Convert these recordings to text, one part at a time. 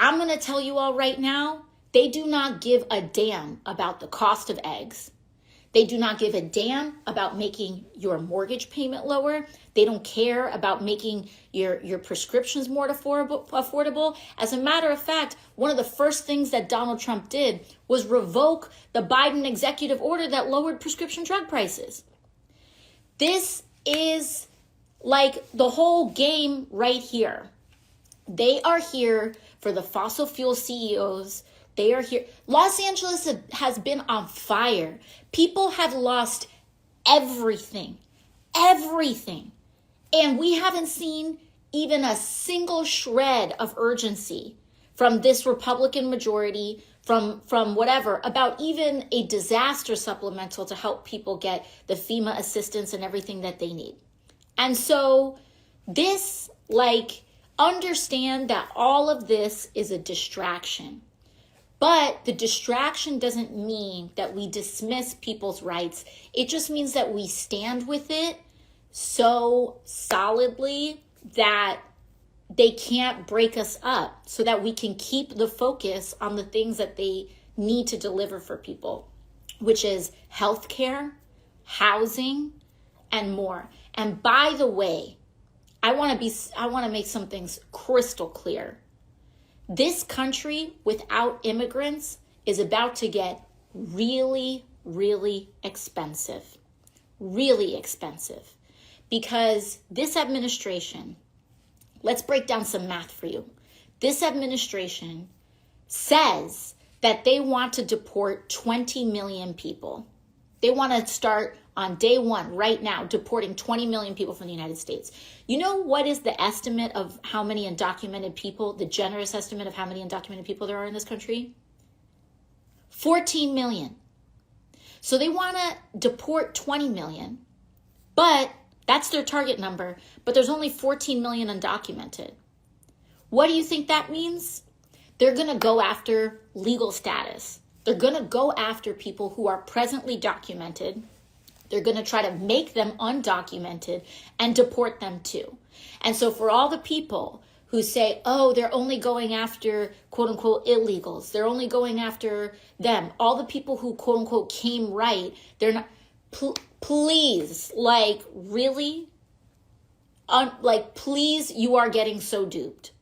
I'm going to tell you all right now, they do not give a damn about the cost of eggs. They do not give a damn about making your mortgage payment lower. They don't care about making your prescriptions more affordable. As a matter of fact, one of the first things that Donald Trump did was revoke the Biden executive order that lowered prescription drug prices. This is like the whole game right here. They are here for the fossil fuel CEOs. They are here. Los Angeles has been on fire. People have lost everything. And we haven't seen even a single shred of urgency from this Republican majority, from whatever, about even a disaster supplemental to help people get the FEMA assistance and everything that they need. And so this, understand that all of this is a distraction. But the distraction doesn't mean that we dismiss people's rights. It just means that we stand with it so solidly that they can't break us up, so that we can keep the focus on the things that they need to deliver for people, which is healthcare, housing, and more. And by the way, I want to make some things crystal clear. This country without immigrants is about to get really, really expensive. Really expensive. Because this administration, let's break down some math for you. This administration says that they want to deport 20 million people. They want to start on day one, right now, deporting 20 million people from the United States. You know what is the estimate of how many undocumented people, the generous estimate of how many undocumented people there are in this country? 14 million. So they want to deport 20 million, but that's their target number, but there's only 14 million undocumented. What do you think that means? They're going to go after legal status. They're going to go after people who are presently documented. They're going to try to make them undocumented and deport them too. And so for all the people who say, oh, they're only going after, quote unquote, illegals, they're only going after them, all the people who, quote unquote, came right, they're not, please, really? Please, you are getting so duped.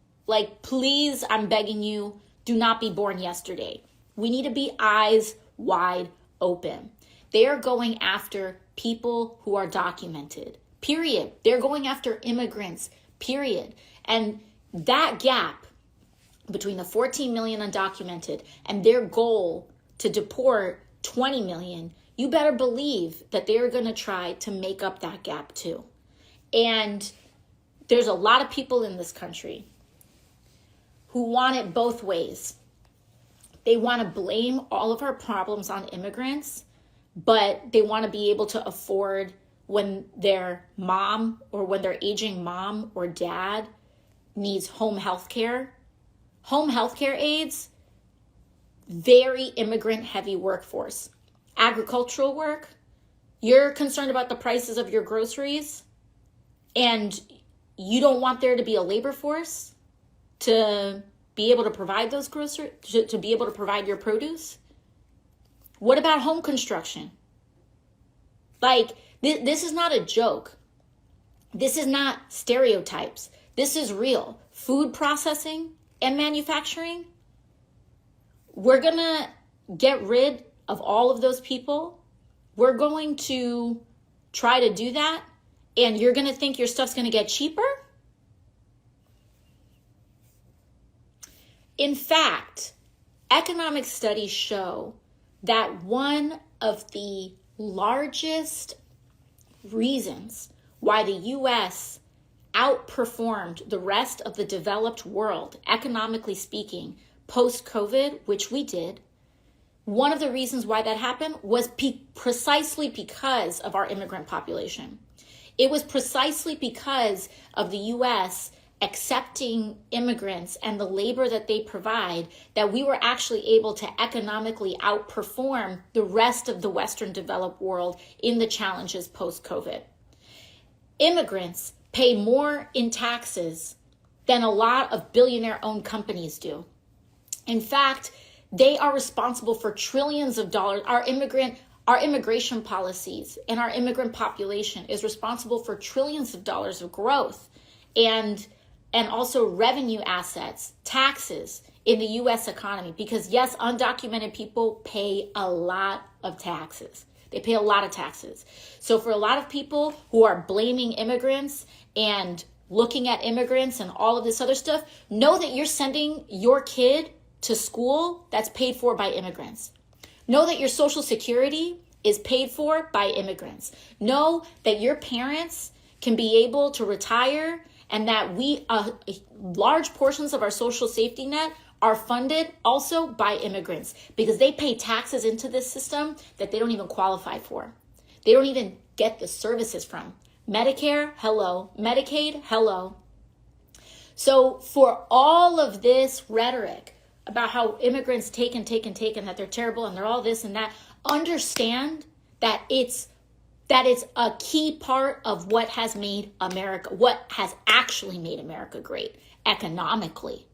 Please, I'm begging you, do not be born yesterday. We need to be eyes wide open. They are going after people who are documented, period. They're going after immigrants, period. And that gap between the 14 million undocumented and their goal to deport 20 million, you better believe that they are going to try to make up that gap too. And there's a lot of people in this country who want it both ways. They want to blame all of our problems on immigrants, but they want to be able to afford when their mom or when their aging mom or dad needs home health care. Home health care aides, very immigrant heavy workforce. Agricultural work, you're concerned about the prices of your groceries and you don't want there to be a labor force to be able to provide those groceries, to be able to provide your produce? What about home construction? This is not a joke. This is not stereotypes. This is real. Food processing and manufacturing. We're going to get rid of all of those people. We're going to try to do that. And you're going to think your stuff's going to get cheaper? In fact, economic studies show that one of the largest reasons why the U.S. outperformed the rest of the developed world, economically speaking, post-COVID, which we did, one of the reasons why that happened was precisely because of our immigrant population. It was precisely because of the U.S. accepting immigrants and the labor that they provide that we were actually able to economically outperform the rest of the Western developed world in the challenges post-COVID. Immigrants pay more in taxes than a lot of billionaire-owned companies do. In fact, they are responsible for trillions of dollars. Our immigration policies and our immigrant population is responsible for trillions of dollars of growth and also revenue assets, taxes in the US economy. Because yes, undocumented people pay a lot of taxes. They pay a lot of taxes. So for a lot of people who are blaming immigrants and looking at immigrants and all of this other stuff, know that you're sending your kid to school that's paid for by immigrants. Know that your Social Security is paid for by immigrants. Know that your parents can be able to retire and that large portions of our social safety net are funded also by immigrants because they pay taxes into this system that they don't even qualify for. They don't even get the services from. Medicare, hello. Medicaid, hello. So for all of this rhetoric about how immigrants take, and that they're terrible and they're all this and that, understand that it's a key part of what has made America, what has actually made America great economically.